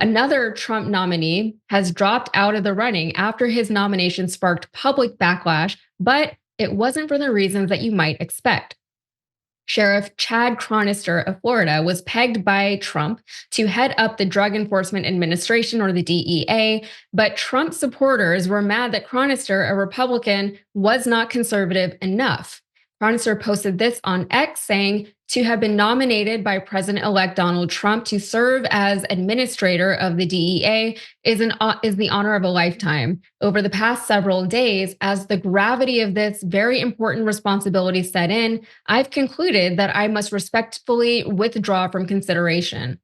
Another Trump nominee has dropped out of the running after his nomination sparked public backlash, but it wasn't for the reasons that you might expect. Sheriff Chad Chronister of Florida was pegged by Trump to head up the Drug Enforcement Administration, or the DEA, but Trump supporters were mad that Chronister, a Republican, was not conservative enough. Chronister posted this on X, saying, "To have been nominated by President-elect Donald Trump to serve as administrator of the DEA is the honor of a lifetime. Over the past several days, as the gravity of this very important responsibility set in, I've concluded that I must respectfully withdraw from consideration.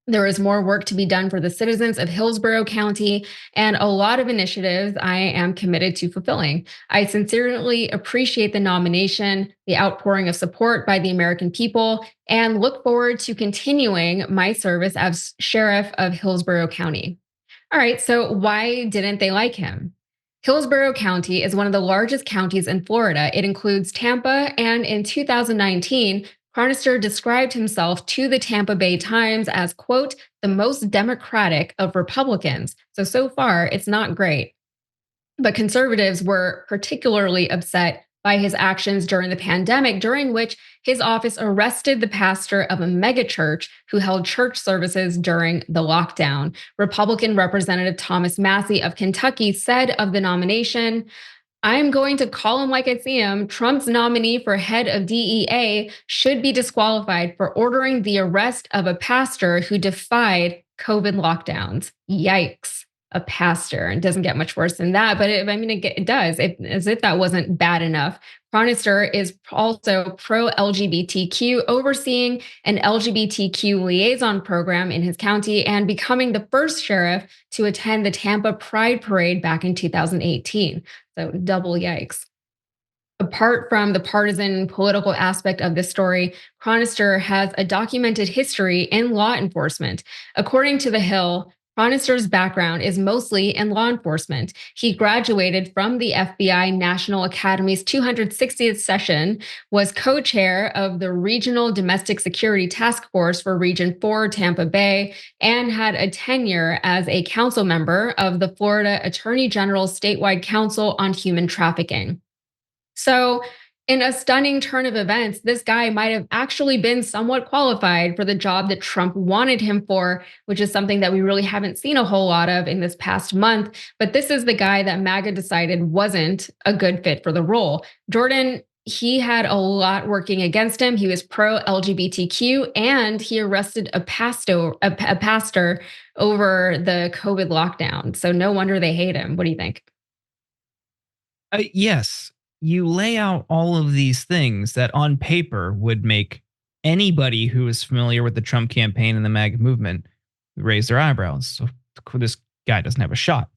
There is more work to be done for the citizens of Hillsborough County and a lot of initiatives I am committed to fulfilling. I sincerely appreciate the nomination, the outpouring of support by the American people, and look forward to continuing my service as sheriff of Hillsborough County." All right, so why didn't they like him? Hillsborough County is one of the largest counties in Florida. It includes Tampa, and in 2019, Chronister described himself to the Tampa Bay Times as, quote, "the most democratic of Republicans." So far, it's not great. But conservatives were particularly upset by his actions during the pandemic, during which his office arrested the pastor of a megachurch who held church services during the lockdown. Republican Representative Thomas Massie of Kentucky said of the nomination, "I am going to call him like I see him. Trump's nominee for head of DEA should be disqualified for ordering the arrest of a pastor who defied COVID lockdowns." Yikes. A pastor. It doesn't get much worse than that, but it does. As if that wasn't bad enough. Chronister is also pro-LGBTQ, overseeing an LGBTQ liaison program in his county and becoming the first sheriff to attend the Tampa Pride Parade back in 2018. So double yikes. Apart from the partisan political aspect of this story, Chronister has a documented history in law enforcement. According to The Hill, Chronister's background is mostly in law enforcement. He graduated from the FBI National Academy's 260th session, was co-chair of the Regional Domestic Security Task Force for Region 4, Tampa Bay, and had a tenure as a council member of the Florida Attorney General's statewide Council on Human Trafficking. So, in a stunning turn of events, this guy might have actually been somewhat qualified for the job that Trump wanted him for, which is something that we really haven't seen a whole lot of in this past month. But this is the guy that MAGA decided wasn't a good fit for the role. Jordan, he had a lot working against him. He was pro-LGBTQ, and he arrested a pastor over the COVID lockdown. So no wonder they hate him. What do you think? Yes, you lay out all of these things that on paper would make anybody who is familiar with the Trump campaign and the MAGA movement raise their eyebrows. So this guy doesn't have a shot,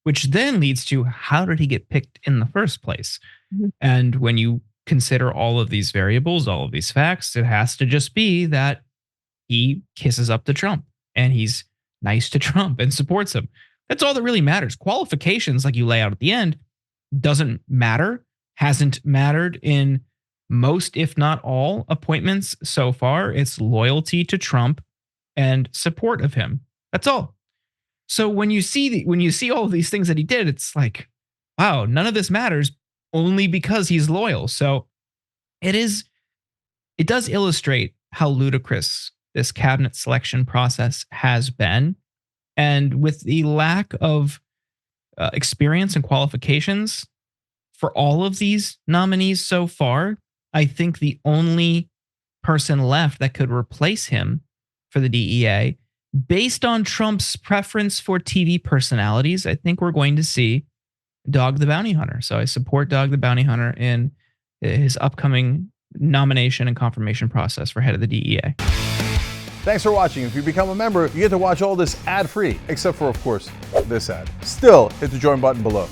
which then leads to, how did he get picked in the first place? Mm-hmm. And when you consider all of these variables, all of these facts, it has to just be that he kisses up to Trump and he's nice to Trump and supports him. That's all that really matters. Qualifications, like you lay out at the end, doesn't matter. Hasn't mattered in most, if not all, appointments so far. It's loyalty to Trump and support of him. That's all. So when you see all of these things that he did, it's like, wow, none of this matters only because he's loyal. So it does illustrate how ludicrous this cabinet selection process has been. And with the lack of experience and qualifications for all of these nominees so far, I think the only person left that could replace him for the DEA, based on Trump's preference for TV personalities, I think we're going to see Dog the Bounty Hunter. So I support Dog the Bounty Hunter in his upcoming nomination and confirmation process for head of the DEA. Thanks for watching. If you become a member, you get to watch all this ad-free, except for, of course, this ad. Still, hit the join button below.